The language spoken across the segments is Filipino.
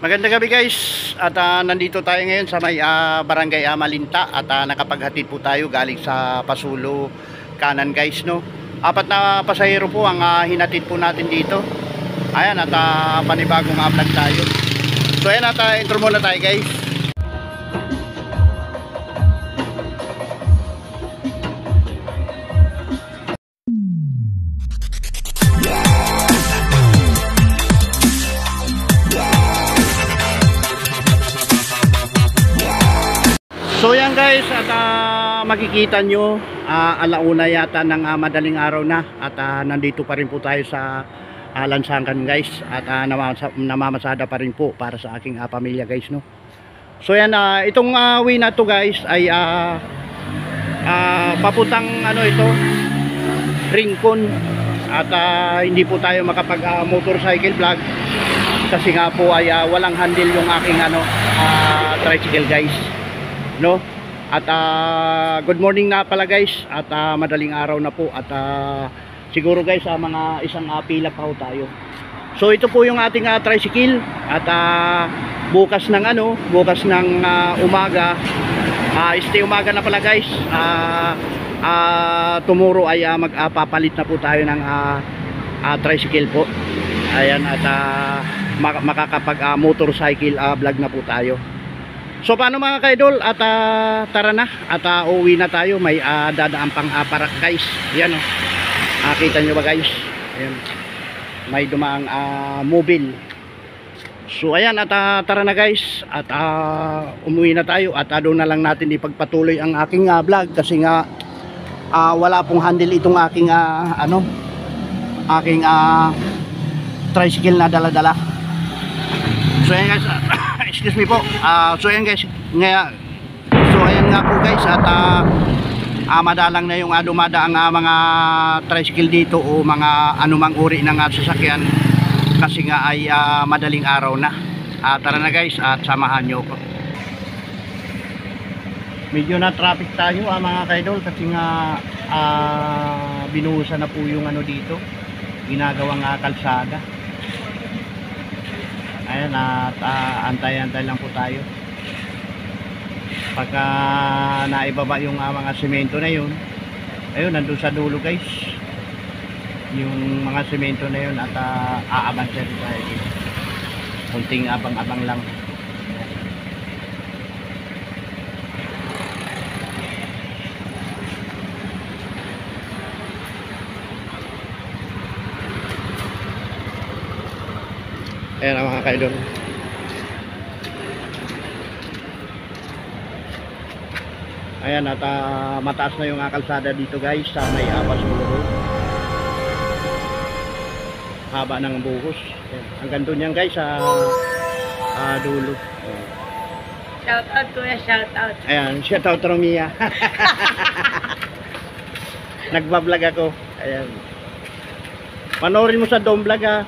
Magandang gabi guys, at nandito tayo ngayon sa may barangay Malinta at nakapaghatid po tayo galing sa Pasulo kanan guys, no. 4 na pasahero po ang hinatid po natin dito. Ayan, at panibagong vlog tayo. So ayan, at intro muna tayo guys. So yan guys, at makikita nyo alauna yata ng madaling araw na at nandito pa rin po tayo sa Lansangan guys, at namamasada pa rin po para sa aking pamilya guys, no. So yan, itong way na to guys ay papuntang ito Rincon, at hindi po tayo makapag motorcycle vlog kasi nga po ay walang handle yung aking tricycle guys, no. At good morning na pala guys, at madaling araw na po, at siguro guys mga isang pila pa ho tayo. So ito po yung ating tricycle, at bukas ng umaga, stay umaga na pala guys, tomorrow ay magpapalit na po tayo ng tricycle po. Ayan, at makakapag motorcycle vlog na po tayo. So paano mga kaidol, at tara na, at uwi na tayo. May dadaan pang parak guys. Yan o, kita nyo ba guys? Ayan, may dumaang mobile. So ayan, at tara na guys, at umuwi na tayo, at doon na lang natin ipagpatuloy ang aking vlog kasi nga wala pong handle itong aking tricycle na dala-dala. So ayan guys, excuse me po. So ayan guys, ayan nga po guys, at madalang na yung dumadaang mga tricycle dito o mga anumang uri ng sasakyan kasi nga ay madaling araw na. Tara na guys, at samahan nyo ko. Medyo na traffic tayo mga kaidol kasi nga binuhusan na po yung dito, ginagawang kalsada. Ayan, at antay-antay lang po tayo. Pagka naibaba yung mga semento na yun, ayun, nandun sa dulo guys yung mga semento na yun, at aabansa rin tayo. Kunting abang-abang lang. Ayan ang mga kaidol. Ayan, at mataas na yung kalsada dito guys sa may Pasulo Road. Haba ng buhos. Ayan, hanggang doon yan guys sa dulo. Shout out kuya, shout out. Ayan, shout out Romia. Nagbablog ako. Ayan, panoorin mo sa Dom Vlog ha.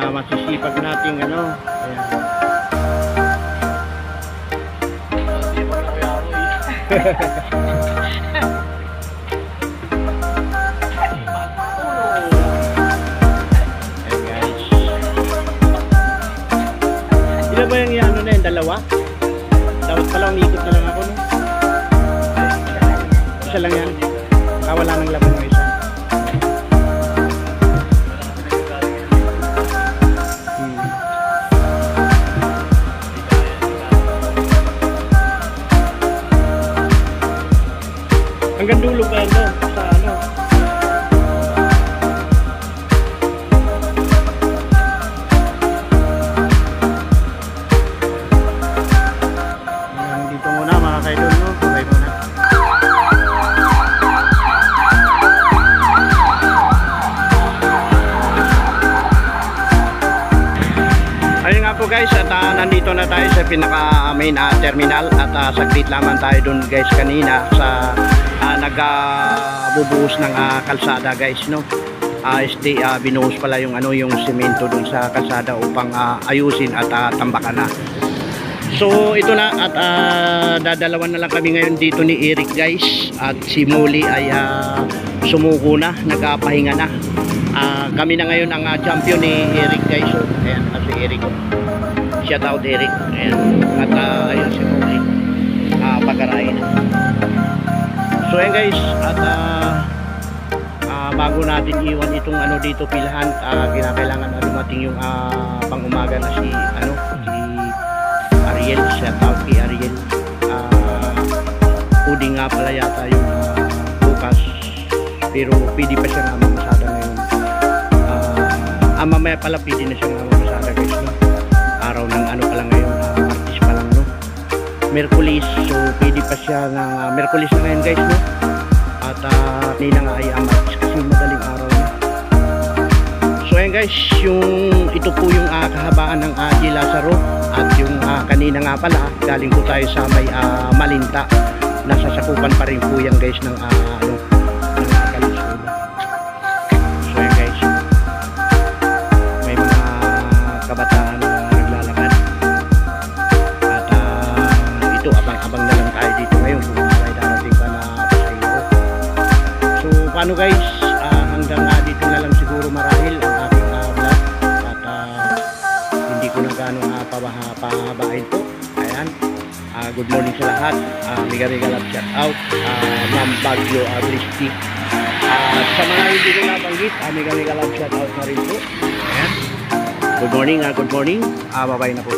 Masisipag nating ayan. Ayan guys, ilan ba yung na yun? Dalawa? Dapat pala umikot na lang ako, no? Isa lang yan, wala nang laban ng isa. Hanggang dulo pa yan doon sa dito muna mga kaidol, no? Sabay muna. Ayun nga po guys, at nandito na tayo sa pinaka main terminal, at saglit lamang tayo dun guys kanina sa nagbubuhos ng kalsada guys, no. Binuhos pala yung yung semento dun sa kalsada upang ayusin at tambakan na. So ito na at dadalawan na lang kami ngayon dito ni Eric guys, at si Molly ay sumuko na, nagpapahinga na. Kami na ngayon ang champion ni Eric guys. So, ayan, si Eric. Shout out Eric. Ayan, at ayun si Molly. Pagkarain. So ayan guys, at bago natin iwan itong dito pilahan, kinakailangan dumating yung pang-umaga na si Ariel. Shout out kay Ariel. Puding nga pala yata yung bukas, pero pwede pa siya nga mamasada ngayon. Mamaya pala pwede na siya nga mamasada guys, no? Araw ng pala ngayon, Martes pa lang, no? Merkulis, so pwede pa siya ng Merkulis na ngayon guys, no? At kanina nga ay Martes kasi madaling araw na. So ayan guys, ito po yung kahabaan ng G. Lazaro. At yung kanina nga pala, galing po tayo sa may Malinta. Nasasakupan pa rin po yan guys ng Kalisod. So ayan guys, may mga kabataan na naglalakad. At ito, abang-abang na lang tayo dito ngayon kung may darating pa na pasahero. So paano guys, hanggang dito na lang siguro marahil ang aking vlog. At hindi ko na gano'ng pahabain po. Ayan, good morning sa lahat. Mega love shout out Ma'am Bagyo Agristi. Sa mga hindi ko nabanggit, mega love shout out na rin po. Ayan, good morning. Bye bye na po.